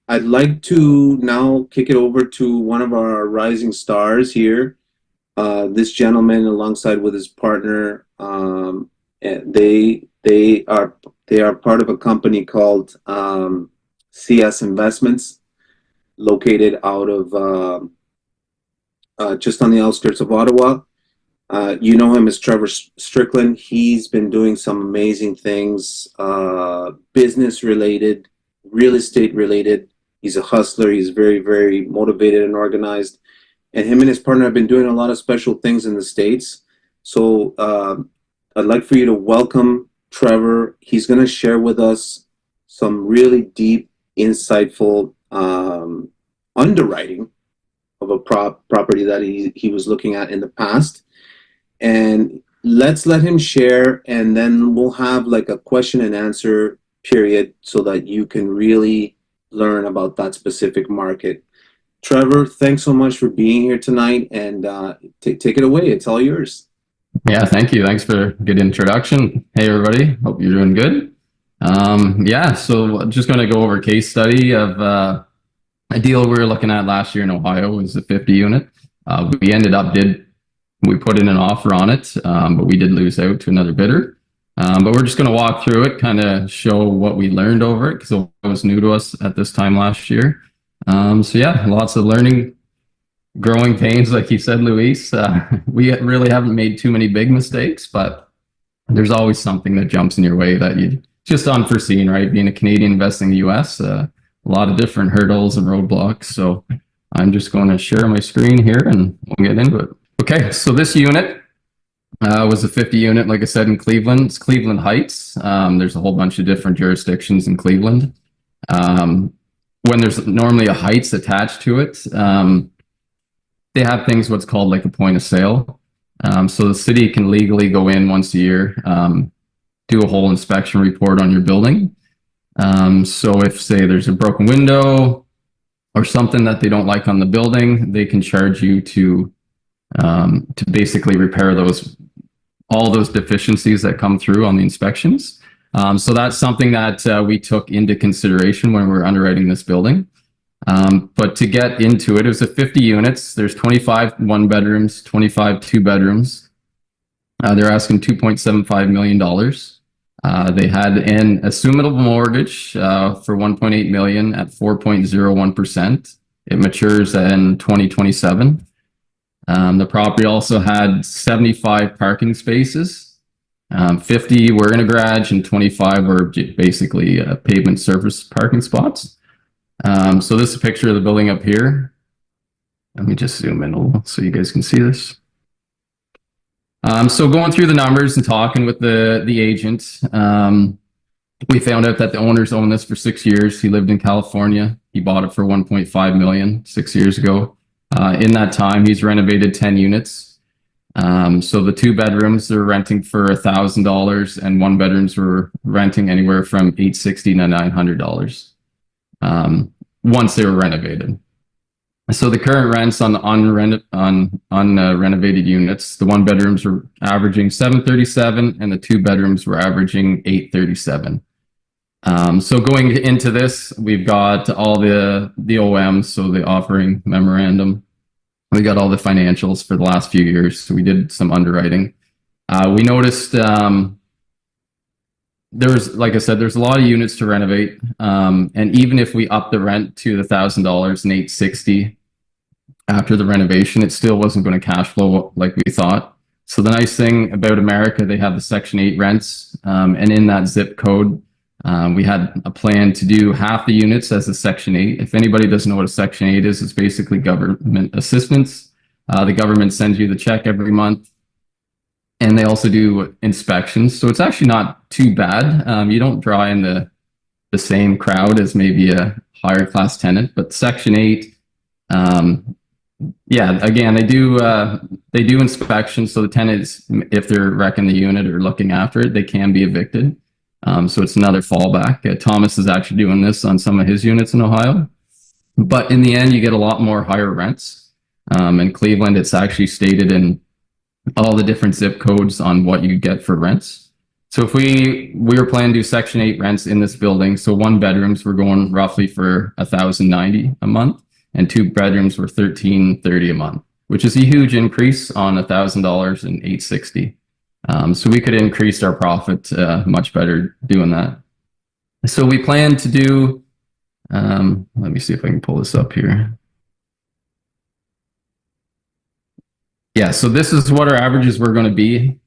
I'd like to now kick it over to one of our rising stars here. This gentleman, alongside with his partner, they are part of a company called CS Investments, located out of just on the outskirts of Ottawa. You know him as Trevor Strickland. He's been doing some amazing things, business related, real estate related. He's a hustler. He's very, very motivated and organized. And him and his partner have been doing a lot of special things in the States. So I'd like for you to welcome Trevor. He's going to share with us some really deep, insightful underwriting of a property that he was looking at in the past. And let's let him share, and then we'll have like a question and answer period so that you can really learn about that specific market. Trevor, thanks so much for being here tonight, and take it away. It's all yours. Yeah, thank you. Thanks for a good introduction. Hey, everybody. Hope you're doing good. Yeah, so just going to go over a case study of a deal we were looking at last year in Ohio. It was a 50 unit. We put in an offer on it, but we did lose out to another bidder. But we're just going to walk through it, kind of show what we learned over it, because it was new to us at this time last year. So yeah, lots of learning, growing pains, like you said, Luis. We really haven't made too many big mistakes, but there's always something that jumps in your way that you just unforeseen, right? Being a Canadian investing in the US, a lot of different hurdles and roadblocks. So I'm just going to share my screen here and we'll get into it. Okay, so this unit was a 50 unit, like I said, in Cleveland. It's Cleveland Heights. There's a whole bunch of different jurisdictions in Cleveland. When there's normally a Heights attached to it, they have things what's called like a point of sale. So the city can legally go in once a year, do a whole inspection report on your building. So if, say, there's a broken window or something that they don't like on the building, they can charge you to basically repair all those deficiencies that come through on the inspections. So that's something that we took into consideration when we were underwriting this building. But to get into it, it was a 50 units. There's 25 one bedrooms, 25 two bedrooms. They're asking $2.75 million. They had an assumable mortgage for $1.8 million at 4.01%. It matures in 2027. The property also had 75 parking spaces. 50 were in a garage and 25 were basically pavement surface parking spots. So this is a picture of the building up here. Let me just zoom in a little so you guys can see this. So going through the numbers and talking with the agent, we found out that the owners owned this for 6 years. He lived in California. He bought it for $1.5 million 6 years ago. In that time, he's renovated 10 units. So the two bedrooms they're renting for $1,000, and one bedrooms were renting anywhere from $860 to $900 once they were renovated. So the current rents on the unrenovated units, the one bedrooms were averaging $737, and the two bedrooms were averaging $837. So going into this, we've got all the OMs, so the offering memorandum. We got all the financials for the last few years. So we did some underwriting. We noticed there's, like I said, there's a lot of units to renovate. And even if we up the rent to the $1,000 and $860 after the renovation, it still wasn't going to cash flow like we thought. So the nice thing about America, they have the Section 8 rents. And in that zip code, we had a plan to do half the units as a Section 8. If anybody doesn't know what a Section 8 is, it's basically government assistance. The government sends you the check every month, and they also do inspections. So it's actually not too bad. You don't draw in the same crowd as maybe a higher class tenant, but Section 8, yeah, again, they do inspections. So the tenants, if they're wrecking the unit or looking after it, they can be evicted. So it's another fallback. Thomas is actually doing this on some of his units in Ohio. But in the end, you get a lot more higher rents. In Cleveland, it's actually stated in all the different zip codes on what you get for rents. So if we were planning to do Section 8 rents in this building, so 1 bedrooms were going roughly for $1,090 a month, and 2 bedrooms were $1,330 a month, which is a huge increase on $1,000 and $860. So we could increase our profit much better doing that. So we plan to do, let me see if I can pull this up here. Yeah, so this is what our averages were going to be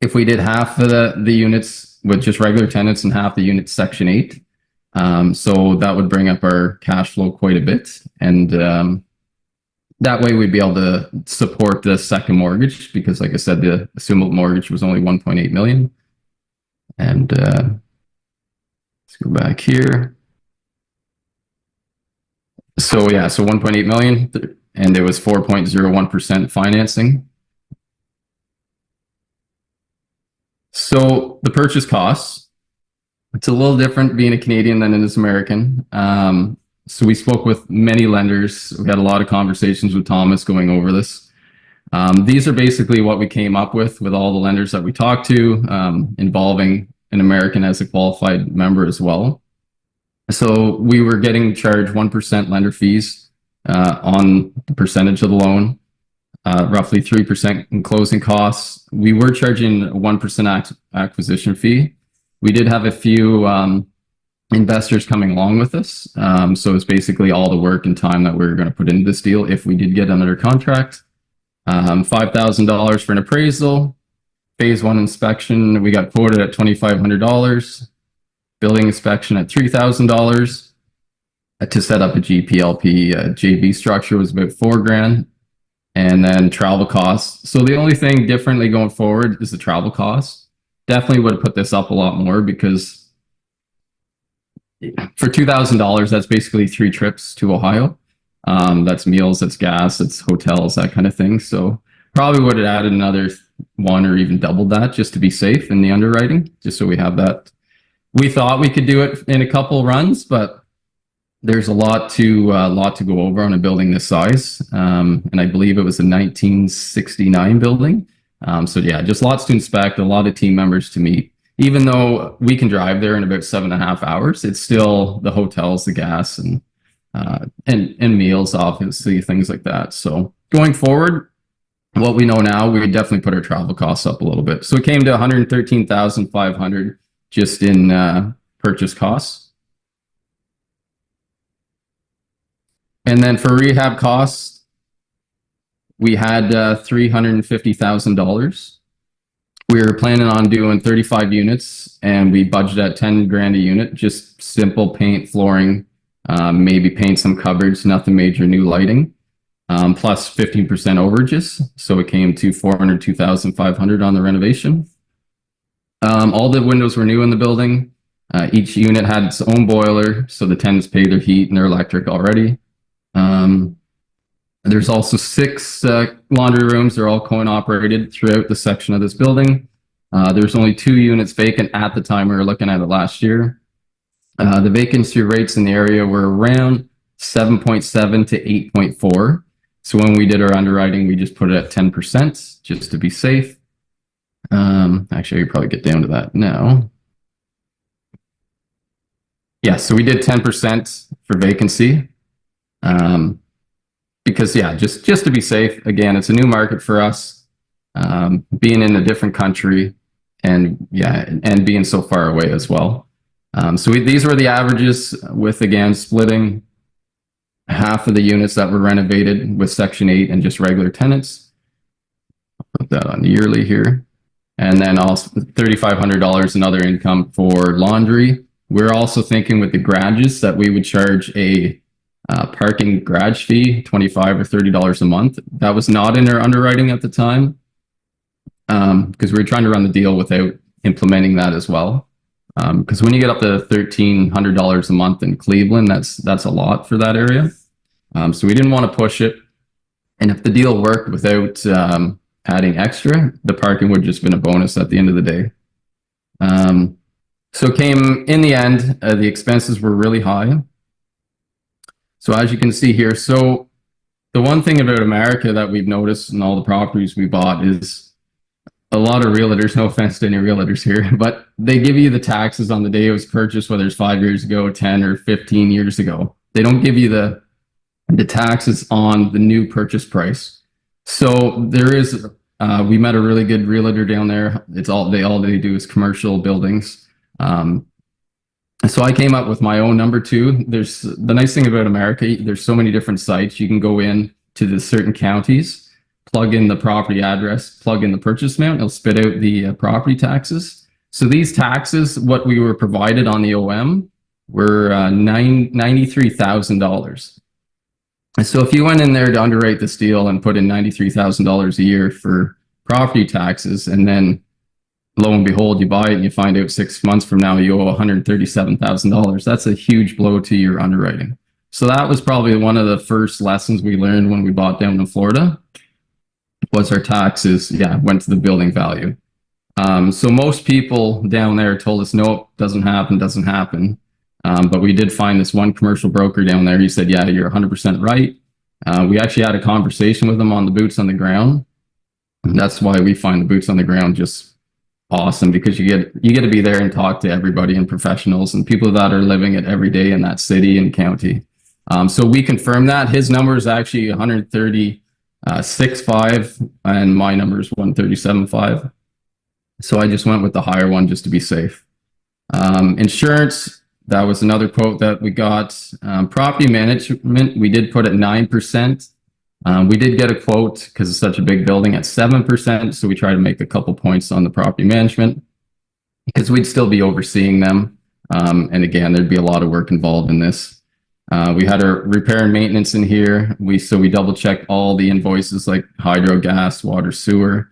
if we did half of the units with just regular tenants and half the units Section 8. So that would bring up our cash flow quite a bit. And that way we'd be able to support the second mortgage because, like I said, the assumable mortgage was only $1.8 million. And let's go back here. So yeah, so $1.8 million. And it was 4.01% financing. So the purchase costs, it's a little different being a Canadian than it is American. So we spoke with many lenders. We had a lot of conversations with Thomas going over this. These are basically what we came up with all the lenders that we talked to, involving an American as a qualified member as well. So we were getting charged 1% lender fees on the percentage of the loan, roughly 3% in closing costs. We were charging a 1% acquisition fee. We did have a few investors coming along with us. So it's basically all the work and time that we were going to put into this deal if we did get under contract. $5,000 for an appraisal. Phase 1 inspection, we got quoted at $2,500. Building inspection at $3,000. To set up a GPLP JV structure was about $4,000, and then travel costs. So the only thing differently going forward is the travel costs. Definitely would have put this up a lot more because for $2,000, that's basically 3 trips to Ohio. That's meals, that's gas, that's hotels, that kind of thing. So probably would have added another 1 or even doubled that just to be safe in the underwriting, just so we have that. We thought we could do it in a couple runs, but there's a lot to go over on a building this size, and I believe it was a 1969 building. So yeah, just lots to inspect, a lot of team members to meet. Even though we can drive there in about 7.5 hours, it's still the hotels, the gas, and meals, obviously, things like that. So going forward, what we know now, we would definitely put our travel costs up a little bit. So it came to $113,500 just in purchase costs. And then for rehab costs, we had $350,000. We were planning on doing 35 units, and we budgeted at $10,000 a unit, just simple paint, flooring, maybe paint some cupboards, nothing major, new lighting, plus 15% overages. So it came to $402,500 on the renovation. All the windows were new in the building. Each unit had its own boiler, so the tenants paid their heat and their electric already. There's also 6 laundry rooms. They're all coin-operated throughout the section of this building. There's only 2 units vacant at the time we were looking at it last year. The vacancy rates in the area were around 7.7 to 8.4. So when we did our underwriting, we just put it at 10% just to be safe. Actually, I could probably get down to that now. Yeah, so we did 10% for vacancy. Because yeah, just to be safe. Again, it's a new market for us, being in a different country, and yeah, and being so far away as well. So these were the averages with, again, splitting half of the units that were renovated with Section 8 and just regular tenants. I'll put that on yearly here. And then also $3,500 in other income for laundry. We're also thinking with the garages that we would charge a parking garage fee, $25 or $30 a month. That was not in our underwriting at the time, because we were trying to run the deal without implementing that as well. Because when you get up to $1,300 a month in Cleveland, that's a lot for that area. So we didn't want to push it. And if the deal worked without adding extra, the parking would just been a bonus at the end of the day. So it came in the end, the expenses were really high. So as you can see here, so the one thing about America that we've noticed in all the properties we bought is a lot of realtors, no offense to any realtors here, but they give you the taxes on the day it was purchased, whether it's 5 years ago, 10 or 15 years ago. They don't give you the taxes on the new purchase price. So there is, we met a really good realtor down there. It's all they do is commercial buildings. So I came up with my own number two. There's the nice thing about America, there's so many different sites. You can go in to the certain counties, plug in the property address, plug in the purchase amount, it'll spit out the property taxes. So these taxes, what we were provided on the OM were $93,000. And so if you went in there to underwrite this deal and put in $93,000 a year for property taxes, and then lo and behold, you buy it and you find out 6 months from now you owe $137,000. That's a huge blow to your underwriting. So that was probably one of the first lessons we learned when we bought down in Florida, was our taxes, went to the building value. So most people down there told us, no, doesn't happen. But we did find this one commercial broker down there. He said, yeah, you're 100% right. We actually had a conversation with him on the boots on the ground. And that's why we find the boots on the ground just awesome, because you get to be there and talk to everybody and professionals and people that are living it every day in that city and county. So we confirmed that his number is actually 136.5 and my number is 137.5. So I just went with the higher one just to be safe. Insurance, that was another quote that we got. Property management, we did put at 9%. We did get a quote because it's such a big building at 7%. So we try to make a couple points on the property management because we'd still be overseeing them. And again, there'd be a lot of work involved in this. We had our repair and maintenance in here. We double checked all the invoices like hydro, gas, water, sewer.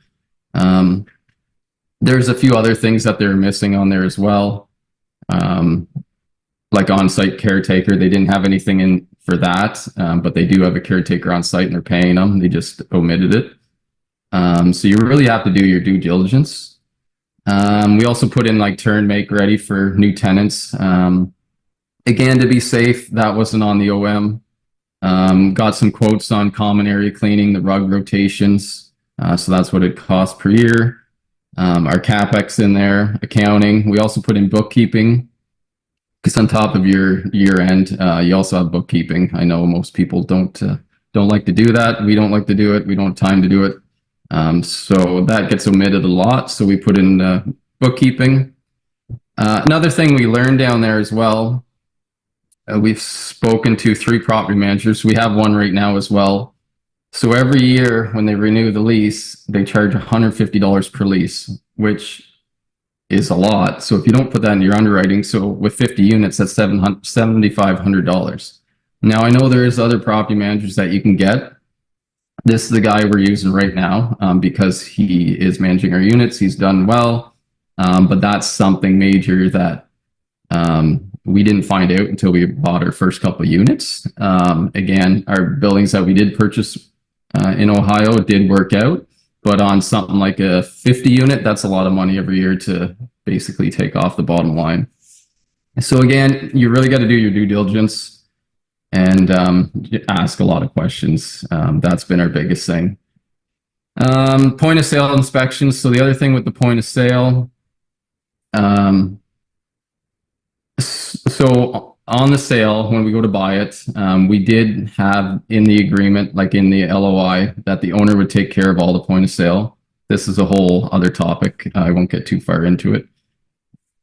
There's a few other things that they're missing on there as well. Like on-site caretaker, they didn't have anything in for that, but they do have a caretaker on site and they're paying them. They just omitted it. So you really have to do your due diligence. We also put in like turn make ready for new tenants. Again, to be safe, that wasn't on the OM. Got some quotes on common area cleaning, the rug rotations. So that's what it costs per year. Our CapEx in there, accounting. We also put in bookkeeping, because on top of your year end, you also have bookkeeping. I know most people don't like to do that. We don't like to do it. We don't have time to do it. So that gets omitted a lot. So we put in bookkeeping. Another thing we learned down there as well, we've spoken to 3 property managers. We have one right now as well. So every year when they renew the lease, they charge $150 per lease, which is a lot. So if you don't put that in your underwriting, so with 50 units, that's $7,500. Now, I know there is other property managers that you can get. This is the guy we're using right now because he is managing our units. He's done well, but that's something major that we didn't find out until we bought our first couple of units. Again, our buildings that we did purchase in Ohio did work out. But on something like a 50 unit, that's a lot of money every year to basically take off the bottom line. So again, you really got to do your due diligence and ask a lot of questions. That's been our biggest thing. Point of sale inspections. So the other thing with the point of sale, so on the sale, when we go to buy it, we did have in the agreement, like in the LOI, that the owner would take care of all the point of sale. This is a whole other topic. I won't get too far into it.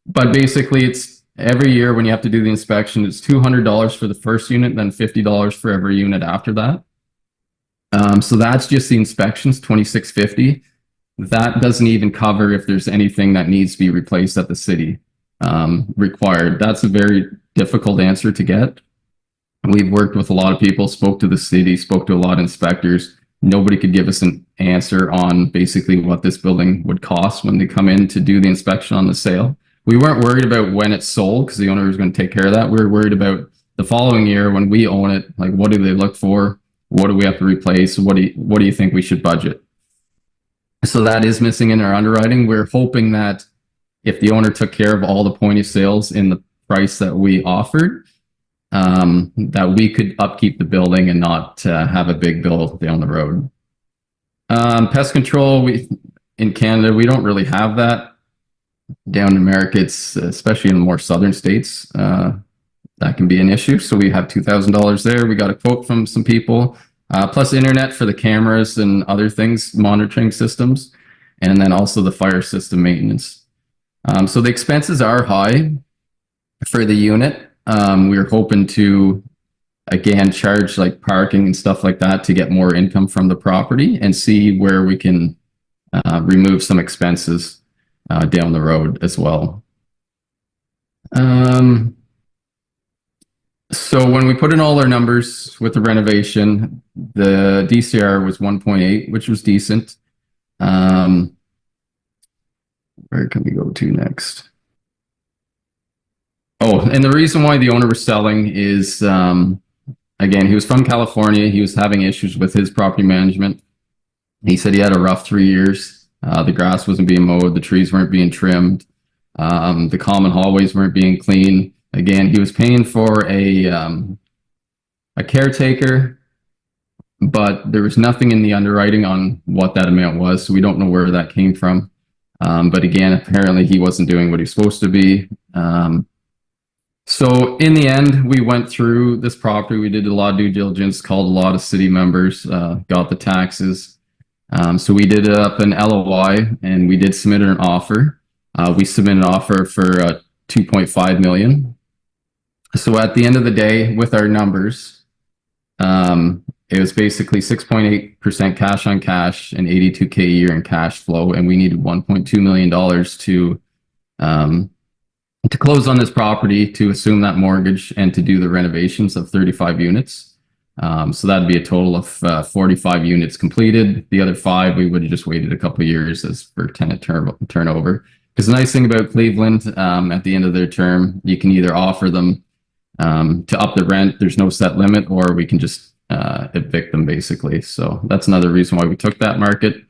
But basically, it's every year when you have to do the inspection, it's $200 for the first unit, then $50 for every unit after that. So that's just the inspections, $2,650. That doesn't even cover if there's anything that needs to be replaced at the city required. That's a very difficult answer to get. We've worked with a lot of people, spoke to the city, spoke to a lot of inspectors. Nobody could give us an answer on basically what this building would cost when they come in to do the inspection on the sale. We weren't worried about when it's sold because the owner was going to take care of that. We were worried about the following year when we own it. Like, what do they look for? What do we have to replace? What do you think we should budget? So that is missing in our underwriting. We're hoping that if the owner took care of all the point of sales in the price that we offered, that we could upkeep the building and not have a big bill down the road. Pest control, in Canada, we don't really have that. Down in America, it's especially in the more southern states, that can be an issue. So we have $2,000 there. We got a quote from some people, plus internet for the cameras and other things, monitoring systems, and then also the fire system maintenance. So the expenses are high for the unit. We were hoping to, again, charge like parking and stuff like that to get more income from the property and see where we can remove some expenses down the road as well. So when we put in all our numbers with the renovation, the DCR was 1.8, which was decent. Where can we go to next? Oh, and the reason why the owner was selling is, again, he was from California. He was having issues with his property management. He said he had a rough 3 years. The grass wasn't being mowed. The trees weren't being trimmed. The common hallways weren't being cleaned. Again, he was paying for a caretaker, but there was nothing in the underwriting on what that amount was, so we don't know where that came from. But again, apparently he wasn't doing what he's supposed to be. So in the end, we went through this property. We did a lot of due diligence, called a lot of city members, got the taxes. So we did up an LOI, and we did submit an offer. We submitted an offer for $2.5 million. So at the end of the day, with our numbers, it was basically 6.8% cash on cash and $82K a year in cash flow, and we needed $1.2 million to close on this property, to assume that mortgage, and to do the renovations of 35 units. So that'd be a total of 45 units completed. The other 5, we would have just waited a couple of years as for tenant turnover. Because the nice thing about Cleveland, at the end of their term, you can either offer them to up the rent, there's no set limit, or we can just evict them, basically. So that's another reason why we took that market.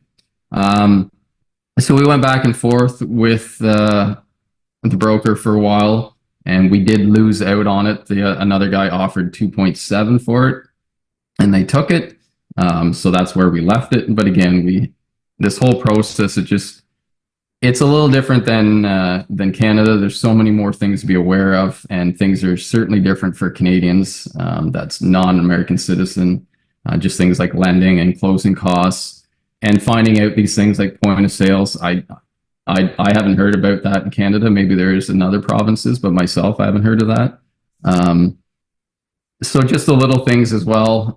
So we went back and forth with the broker for a while, and we did lose out on it. Another guy offered 2.7 for it, and they took it. So that's where we left it. But again, this whole process, it's a little different than Canada. There's so many more things to be aware of, and things are certainly different for Canadians. That's non-American citizen. Just things like lending and closing costs, and finding out these things like point of sales. I haven't heard about that in Canada. Maybe there is in other provinces, but myself, I haven't heard of that. So just the little things as well.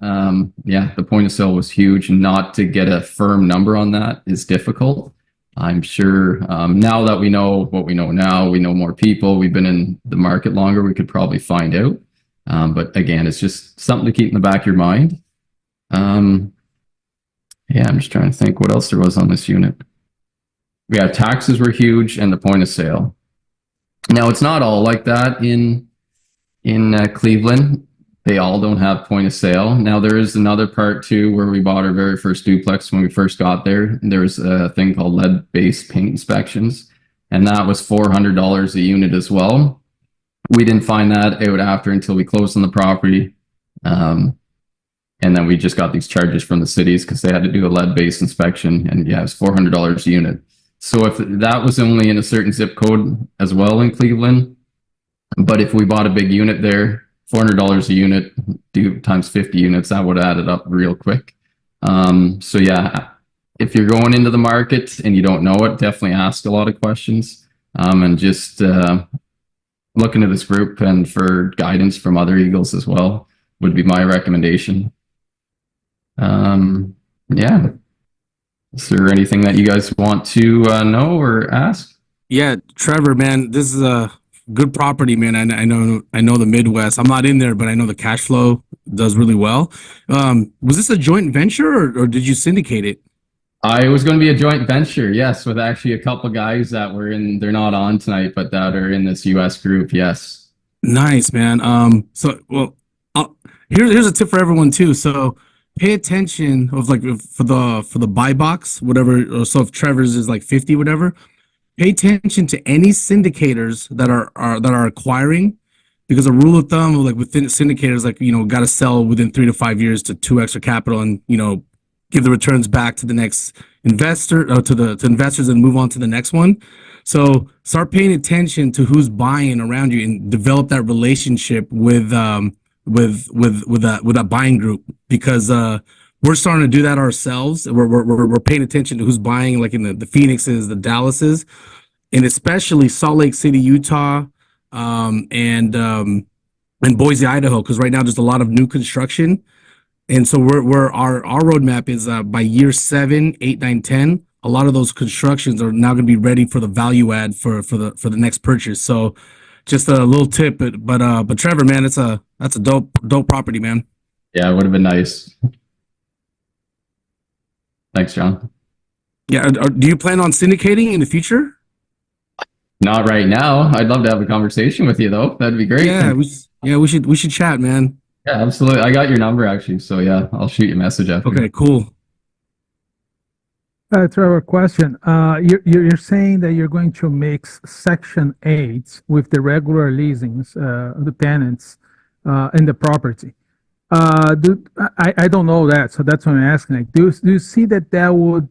Yeah, the point of sale was huge. Not to get a firm number on that is difficult. I'm sure now that we know what we know now, we know more people, we've been in the market longer, we could probably find out. But again, it's just something to keep in the back of your mind. Yeah, I'm just trying to think what else there was on this unit. Yeah, taxes were huge, and the point of sale. Now, it's not all like that in Cleveland. They all don't have point of sale. Now, there is another part too where we bought our very first duplex when we first got there. There was a thing called lead-based paint inspections, and that was $400 a unit as well. We didn't find that out after until we closed on the property. And then we just got these charges from the cities because they had to do a lead-based inspection, and yeah, it was $400 a unit. So if that was only in a certain zip code as well in Cleveland, but if we bought a big unit there, $400 a unit times 50 units, that would add it up real quick. So yeah, if you're going into the market and you don't know it, definitely ask a lot of questions, and just look into this group, and for guidance from other Eagles as well would be my recommendation. Yeah. Is there anything that you guys want to know or ask? Yeah, Trevor, man, this is a good property, man. I know the Midwest. I'm not in there, but I know the cash flow does really well. Was this a joint venture, or did you syndicate it? It was going to be a joint venture, yes, with actually a couple guys that were they're not on tonight, but that are in this US group, yes. Nice, man. Here's a tip for everyone too. So pay attention of like for the buy box, whatever. So if Trevor's is like 50, whatever, pay attention to any syndicators that are acquiring, because a rule of thumb, like within syndicators, like, got to sell within 3 to 5 years to 2x your capital and, give the returns back to the next investor or to investors and move on to the next one. So start paying attention to who's buying around you and develop that relationship with that buying group, because we're starting to do that ourselves. We're paying attention to who's buying, like in the Phoenixes, the Dallases, and especially Salt Lake City, Utah, and Boise, Idaho, because right now there's a lot of new construction. And so our roadmap is by year 7, 8, 9, 10. A lot of those constructions are now going to be ready for the value add for the next purchase. So just a little tip, but Trevor, man, that's a dope property, man. Yeah, it would have been nice. Thanks, John. Yeah, do you plan on syndicating in the future? Not right now. I'd love to have a conversation with you though. That'd be great. Yeah, we should chat, man. Yeah, absolutely. I got your number actually. So yeah, I'll shoot you a message after. Okay, cool. Trevor, question. You're saying that you're going to mix Section 8 with the regular leasings, the tenants, in the property. I don't know that, so that's what I'm asking. Like, do you see that would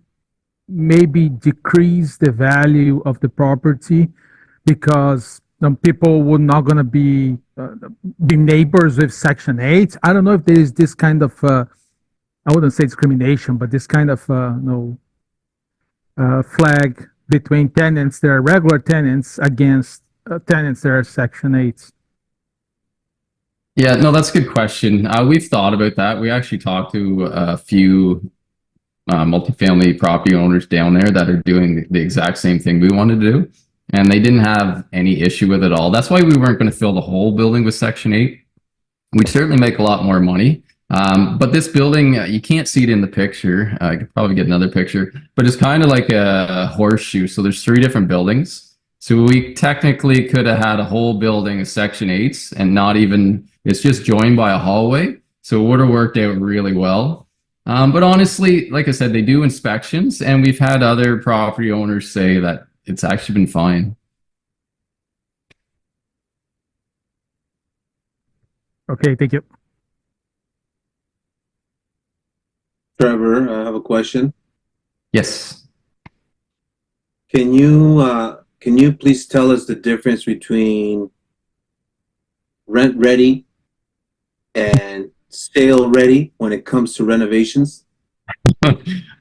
maybe decrease the value of the property because people would not going to be neighbors with Section 8? I don't know if there is this kind of I wouldn't say discrimination, but this kind of flag between tenants that are regular tenants against tenants that are Section 8s. Yeah, no, that's a good question. We've thought about that. We actually talked to a few multifamily property owners down there that are doing the exact same thing we wanted to do, and they didn't have any issue with it at all. That's why we weren't going to fill the whole building with Section 8. We'd certainly make a lot more money. But this building, you can't see it in the picture. I could probably get another picture, but it's kind of like a horseshoe. So there's 3 different buildings. So we technically could have had a whole building of Section 8s and not even, it's just joined by a hallway. So it would have worked out really well. But honestly, like I said, they do inspections, and we've had other property owners say that it's actually been fine. Okay, thank you. Trevor, I have a question. Yes. Can you please tell us the difference between rent ready and sale ready when it comes to renovations?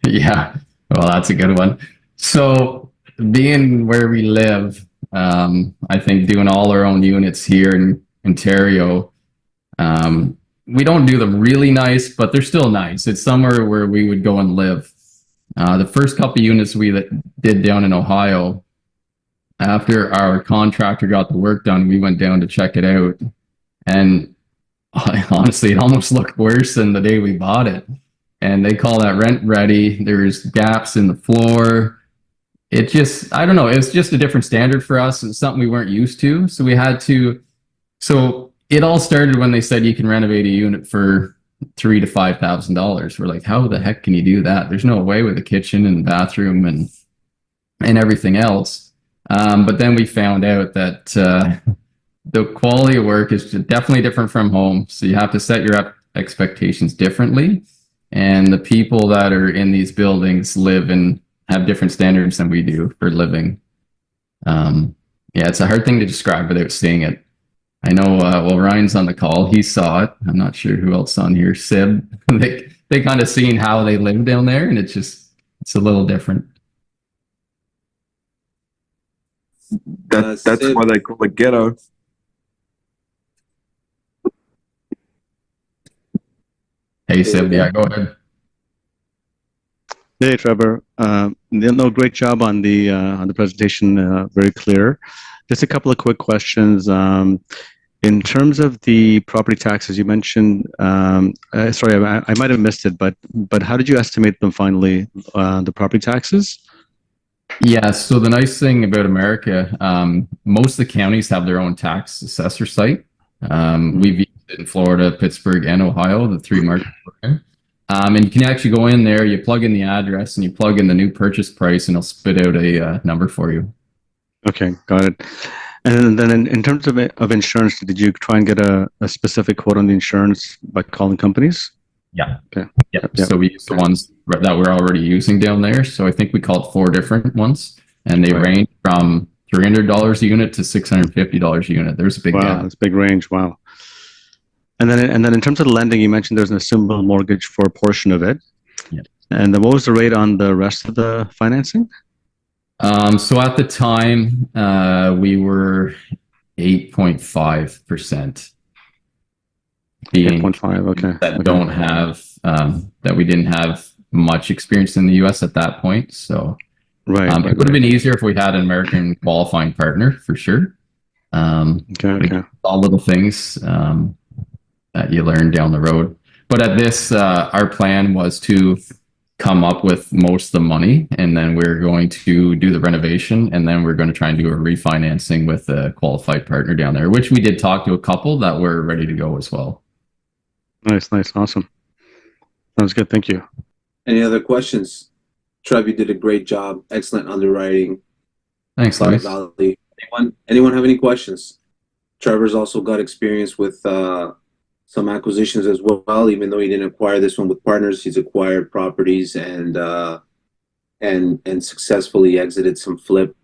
Yeah, well, that's a good one. So being where we live, I think doing all our own units here in Ontario, we don't do them really nice, but they're still nice. It's somewhere where we would go and live. The first couple units we did down in Ohio, after our contractor got the work done, we went down to check it out. And honestly, it almost looked worse than the day we bought it. And they call that rent ready. There's gaps in the floor. It just, I don't know, it's just a different standard for us. It's something we weren't used to. So we had to, so it all started when they said you can renovate a unit for $3,000 to $5,000. We're like, how the heck can you do that? There's no way with a kitchen and bathroom and everything else. But then we found out that the quality of work is definitely different from home. So you have to set your expectations differently. And the people that are in these buildings live and have different standards than we do for living. Yeah, it's a hard thing to describe without seeing it. I know, well, Ryan's on the call. He saw it. I'm not sure who else on here. Sib. they kind of seen how they live down there, and it's a little different. That's Sib, why they call it ghetto. Hey, Sib, yeah, go ahead. Hey, Trevor. No, great job on the presentation. Very clear. Just a couple of quick questions. In terms of the property taxes, you mentioned. Sorry, I might have missed it, but how did you estimate them finally? The property taxes? Yeah. So the nice thing about America, most of the counties have their own tax assessor site. We've used it in Florida, Pittsburgh, and Ohio, the 3 markets. And you can actually go in there, you plug in the address, and you plug in the new purchase price, and it'll spit out a number for you. Okay, got it. And then in terms of insurance, did you try and get a specific quote on the insurance by calling companies? Yeah. Okay. Yeah. Yeah. So we used the ones that we're already using down there. So I think we called 4 different ones, and they Right. range from $300 a unit to $650 a unit. There's a big Wow, gap. that's a big range. Wow. And then in terms of the lending, you mentioned there's an assumable mortgage for a portion of it. Yeah. And then what was the rate on the rest of the financing? So at the time, we were 8.5%. Being 8.5. Okay. that Okay. don't have that we didn't have much experience in the U.S. at that point. So Right. it would have been easier if we had an American qualifying partner for sure. Okay. Okay. All little things that you learn down the road. But at this, our plan was to come up with most of the money, and then we're going to do the renovation, and then we're going to try and do a refinancing with a qualified partner down there, which we did talk to a couple that were ready to go as well. Nice. Nice. Awesome. Sounds good. Thank you. Any other questions? Trev, you did a great job. Excellent underwriting. Thanks, A lot of Luis. value. Anyone have any questions? Trevor's also got experience with some acquisitions as well. Even though he didn't acquire this one with partners, he's acquired properties and successfully exited some flips.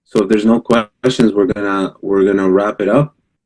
So if there's no questions, we're gonna wrap it up.